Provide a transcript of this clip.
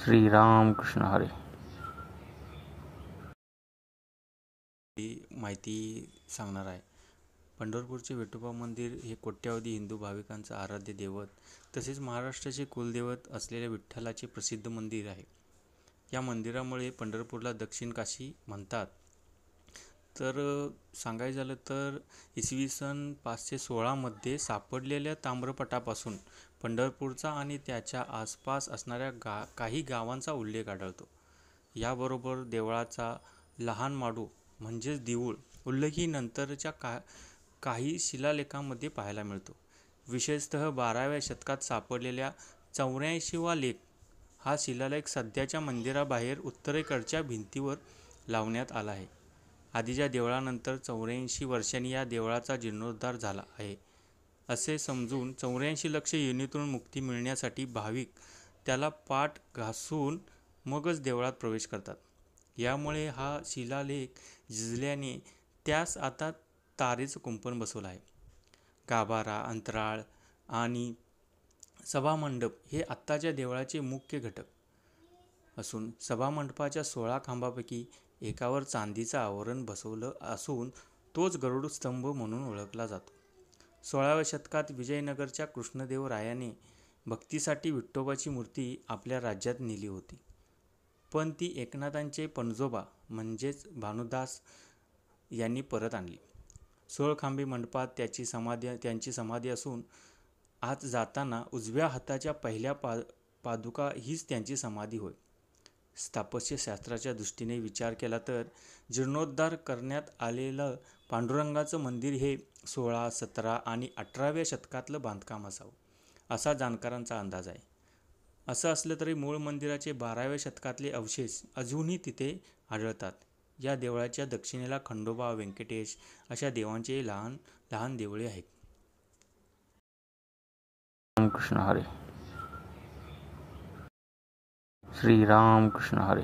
श्रीराम कृष्ण हरी. माहिती सांगणार आहे. पंढरपूरचे विठोबा मंदिर हे कोट्यावधी हिंदू भाविकांचं आराध्य दैवत तसेच महाराष्ट्राचे कुलदैवत असलेल्या विठ्ठलाचे प्रसिद्ध मंदिर आहे. या मंदिरामुळे पंढरपूरला दक्षिण काशी म्हणतात. तर सांगायचं झालं तर इसवी सन 516 मध्ये सापडलेल्या ताम्रपटापासून पंढरपूरचा आणि त्याच्या आसपास असणाऱ्या काही गावांचा उल्लेख आढळतो. याबरोबर देवळाचा लहान माडू म्हणजेच देऊळ उल्लेखही नंतरच्या काही शिलालेखांमध्ये पाहायला मिळतो. विशेषतः 12व्या शतकात सापडलेल्या 84वा लेख हा शिलालेख सध्याच्या मंदिराबाहेर उत्तरेकडच्या भिंतीवर लावण्यात आला आहे. आधीच्या देवळानंतर 84 वर्षांनी या देवळाचा जीर्णोद्धार झाला आहे असे समजून 84 लक्ष योनीतून मुक्ती मिळण्यासाठी भाविक त्याला पाठ घासून मगच देवळात प्रवेश करतात. यामुळे हा शिलालेख झिजल्याने त्यास आता तारेचं कुंपण बसवलं आहे. गाभारा, अंतराळ आणि सभामंडप हे आत्ताच्या देवळाचे मुख्य घटक असून सभामंडपाच्या 16 खांबापैकी एकावर चांदीचं आवरण बसवलं असून तोच गरुड स्तंभ म्हणून ओळखला जातो. 16व्या शतकात विजयनगरच्या कृष्णदेवरायाने भक्तीसाठी विठोबाची मूर्ती आपल्या राज्यात नेली होती, पण ती एकनाथांचे पणजोबा म्हणजेच भानुदास यांनी परत आणली. 16 खांबी मंडपात त्यांची समाधी असून आत जाताना उजव्या हाताच्या पहिल्या पादुका हीच त्यांची समाधी होय. स्थापत्यशास्त्राच्या दृष्टीने विचार केला तर जीर्णोद्धार करण्यात आलेलं पांडुरंगाचं मंदिर हे 16, 17 आणि 18व्या शतकातलं बांधकाम असावं असा जाणकारांचा अंदाज आहे. असं असलं तरी मूळ मंदिराचे 12व्या शतकातले अवशेष अजूनही तिथे आढळतात. या देवळाच्या दक्षिणेला खंडोबा, व्यंकटेश अशा देवांचे लहान लहान देवळे आहेत. कृष्ण हरी. श्रीराम कृष्ण हरी.